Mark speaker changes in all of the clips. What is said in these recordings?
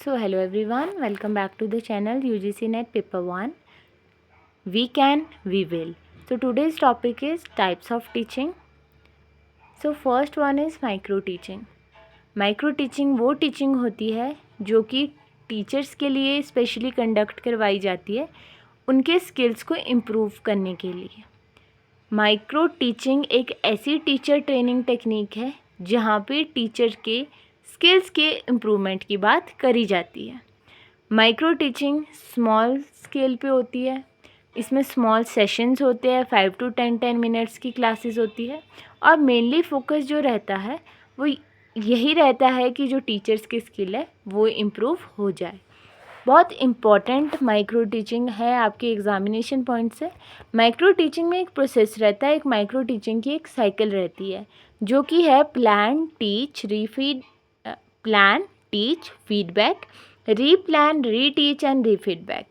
Speaker 1: So hello everyone, welcome back to the channel UGC NET Paper 1. We can, we will. So today's topic is types of teaching. So first one is micro teaching. Micro teaching वो teaching होती है जो कि teachers के लिए specially conduct करवाई जाती है उनके स्किल्स को इम्प्रूव करने के लिए। माइक्रो टीचिंग एक ऐसी टीचर ट्रेनिंग टेक्निक है जहाँ पे टीचर के स्किल्स के इम्प्रूवमेंट की बात करी जाती है। माइक्रो टीचिंग स्मॉल स्केल पे होती है, इसमें स्मॉल सेशंस होते हैं, 5 to 10 मिनट्स की क्लासेस होती है और मेनली फोकस जो रहता है वो यही रहता है कि जो टीचर्स की स्किल है वो इम्प्रूव हो जाए। बहुत इम्पॉर्टेंट माइक्रो टीचिंग है आपके एग्जामिनेशन पॉइंट से। माइक्रो टीचिंग में एक प्रोसेस रहता है, एक माइक्रो टीचिंग की एक साइकिल रहती है जो कि है plan teach feedback, replan reteach and refeedback.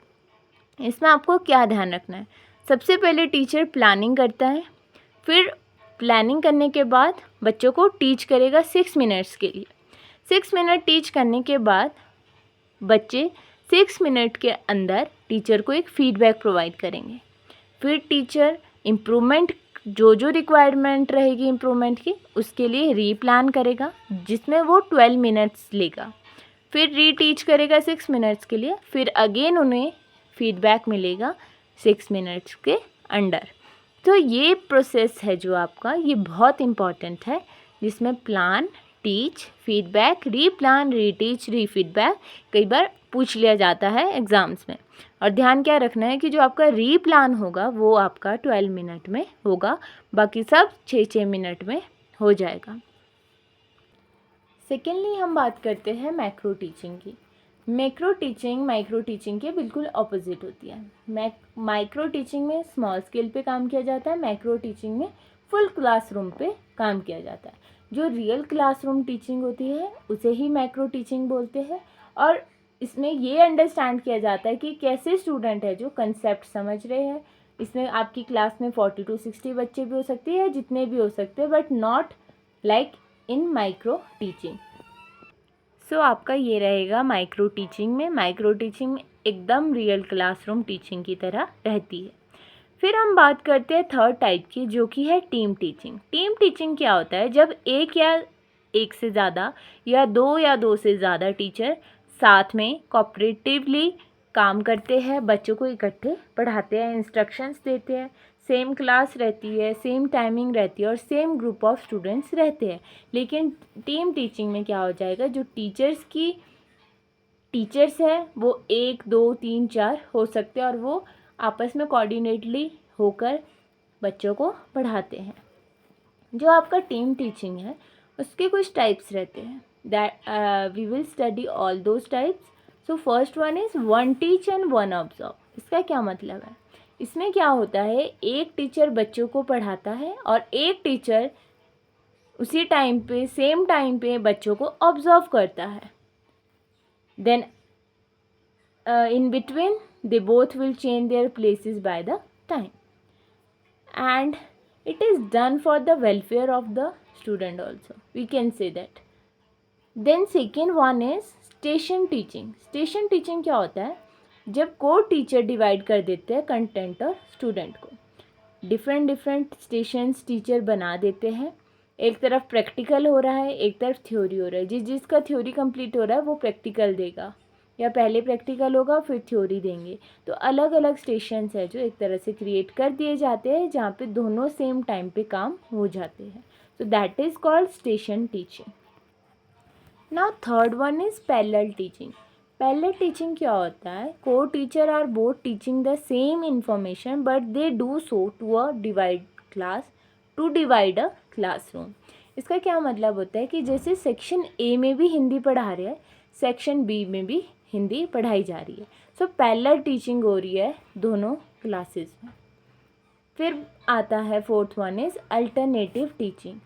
Speaker 1: इसमें आपको क्या ध्यान रखना है, सबसे पहले टीचर प्लानिंग करता है, फिर प्लानिंग करने के बाद बच्चों को टीच करेगा 6 मिनट्स के लिए। 6 मिनट टीच करने के बाद बच्चे 6 मिनट के अंदर टीचर को एक फीडबैक प्रोवाइड करेंगे। फिर टीचर इम्प्रूवमेंट जो रिक्वायरमेंट रहेगी इम्प्रूवमेंट की उसके लिए रीप्लान करेगा जिसमें वो 12 मिनट्स लेगा। फिर रीटीच करेगा 6 मिनट्स के लिए, फिर अगेन उन्हें फीडबैक मिलेगा 6 मिनट्स के अंडर। तो ये प्रोसेस है जो आपका, ये बहुत इम्पॉर्टेंट है जिसमें प्लान टीच फीडबैक रीप्लान रीटीच रीफीडबैक कई बार पूछ लिया जाता है एग्ज़ाम्स में। और ध्यान क्या रखना है कि जो आपका रीप्लान होगा वो आपका 12 मिनट में होगा, बाकी सब 6-6 मिनट में हो जाएगा। सेकेंडली हम बात करते हैं मैक्रो टीचिंग की। मैक्रो टीचिंग माइक्रो टीचिंग के बिल्कुल ऑपोजिट होती है। माइक्रो टीचिंग में स्मॉल स्केल पे काम किया जाता है, मैक्रो टीचिंग में फुल क्लासरूम पे काम किया जाता है। जो रियल क्लासरूम टीचिंग होती है उसे ही मैक्रो टीचिंग बोलते हैं और इसमें ये अंडरस्टैंड किया जाता है कि कैसे स्टूडेंट है जो कंसेप्ट समझ रहे हैं। इसमें आपकी क्लास में 40 to 60 बच्चे भी हो सकते हैं, जितने भी हो सकते हैं, but not like in micro teaching. So आपका ये रहेगा माइक्रो टीचिंग में। माइक्रो टीचिंग में एकदम रियल क्लासरूम टीचिंग की तरह रहती है। फिर हम बात करते हैं थर्ड टाइप की जो कि है टीम टीचिंग। टीम टीचिंग क्या होता है, जब एक से ज़्यादा या दो से ज़्यादा टीचर साथ में कोऑपरेटिवली काम करते हैं, बच्चों को इकट्ठे पढ़ाते हैं, इंस्ट्रक्शंस देते हैं, सेम क्लास रहती है, सेम टाइमिंग रहती है और सेम ग्रुप ऑफ स्टूडेंट्स रहते हैं। लेकिन टीम टीचिंग में क्या हो जाएगा, जो टीचर्स है वो 1 2 3 4 हो सकते हैं और वो आपस में कोऑर्डिनेटली होकर बच्चों को पढ़ाते हैं। जो आपका टीम टीचिंग है उसके कुछ टाइप्स रहते हैं, that we will study all those types. So first one is one teach and one observe. इसका क्या मतलब है, इसमें क्या होता है, एक टीचर बच्चों को पढ़ाता है और एक टीचर उसी टाइम पे सेम टाइम पे बच्चों को ऑब्जर्व करता है। Then in between they both will change their places by the time and it is done for the welfare of the student also, we can say that. Then second one is station teaching. Station teaching क्या होता है, जब को teacher divide कर देते हैं content और student को, डिफरेंट स्टेशंस टीचर बना देते हैं। एक तरफ प्रैक्टिकल हो रहा है, एक तरफ थ्योरी हो रहा है। जिसका थ्योरी कंप्लीट हो रहा है वो प्रैक्टिकल देगा या पहले प्रैक्टिकल होगा फिर थ्योरी देंगे। तो अलग अलग स्टेशंस है जो एक तरह से क्रिएट कर दिए जाते हैं जहाँ पे दोनों सेम टाइम पे काम हो जाते हैं। So that is called station teaching. Now third one is parallel teaching. Parallel teaching क्या होता है, co teacher are both teaching the same information but they do so to divide a classroom. इसका क्या मतलब होता है कि जैसे सेक्शन ए में भी हिंदी पढ़ा रहे हैं, सेक्शन बी में भी हिंदी पढ़ाई जा रही है। सो पैरेलल टीचिंग हो रही है दोनों क्लासेस में। फिर आता है fourth one is alternative teaching.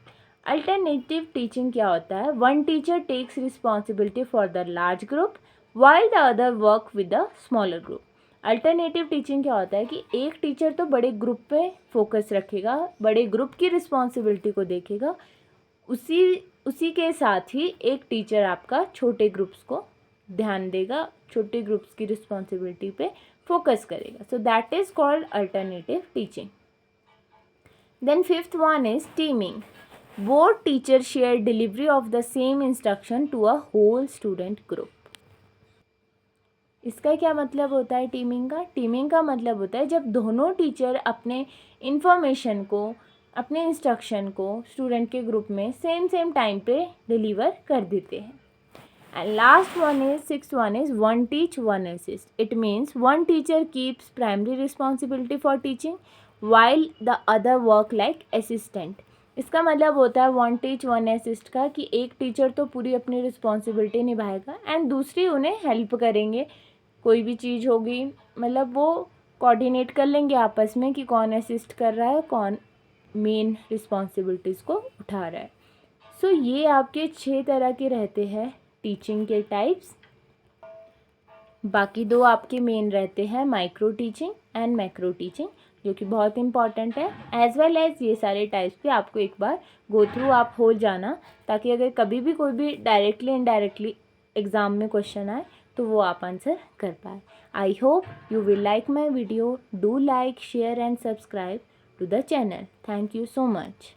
Speaker 1: Alternative teaching क्या होता है, one teacher takes responsibility for the large group while the other work with the smaller group. Alternative teaching क्या होता है कि एक टीचर तो बड़े ग्रुप पे फोकस रखेगा, बड़े ग्रुप की रिस्पॉन्सिबिलिटी को देखेगा, उसी के साथ ही एक टीचर आपका छोटे ग्रुप्स को ध्यान देगा, छोटे ग्रुप्स की रिस्पॉन्सिबिलिटी पे फोकस करेगा. So that is called alternative teaching. Then fifth one is teaming. Both teachers share delivery of the same instruction to a whole student group. इसका क्या मतलब होता है टीमिंग का? टीमिंग का मतलब होता है जब दोनों टीचर अपने इंफॉर्मेशन को, अपने इंस्ट्रक्शन को स्टूडेंट के ग्रुप में सेम टाइम पे डिलीवर कर देते हैं. And last one is, sixth one is one teach, one assist. It means one teacher keeps primary responsibility for teaching while the other work like assistant. इसका मतलब होता है वन टीच वन असिस्ट का कि एक टीचर तो पूरी अपनी रिस्पॉन्सिबिलिटी निभाएगा एंड दूसरी उन्हें हेल्प करेंगे. कोई भी चीज़ होगी मतलब वो कोऑर्डिनेट कर लेंगे आपस में कि कौन असिस्ट कर रहा है, कौन मेन रिस्पॉन्सिबिलिटीज़ को उठा रहा है. सो ये आपके 6 तरह के रहते हैं टीचिंग के टाइप्स. बाकी 2 आपके मेन रहते हैं micro teaching and macro teaching, जो कि बहुत इंपॉर्टेंट है. एज वेल एज ये सारे टाइप्स पे आपको एक बार गो थ्रू आप हो जाना, ताकि अगर कभी भी कोई भी डायरेक्टली इनडायरेक्टली एग्ज़ाम में क्वेश्चन आए तो वो आप आंसर कर पाए. I hope you will like my video. Do like, share and subscribe to the channel. Thank you so much.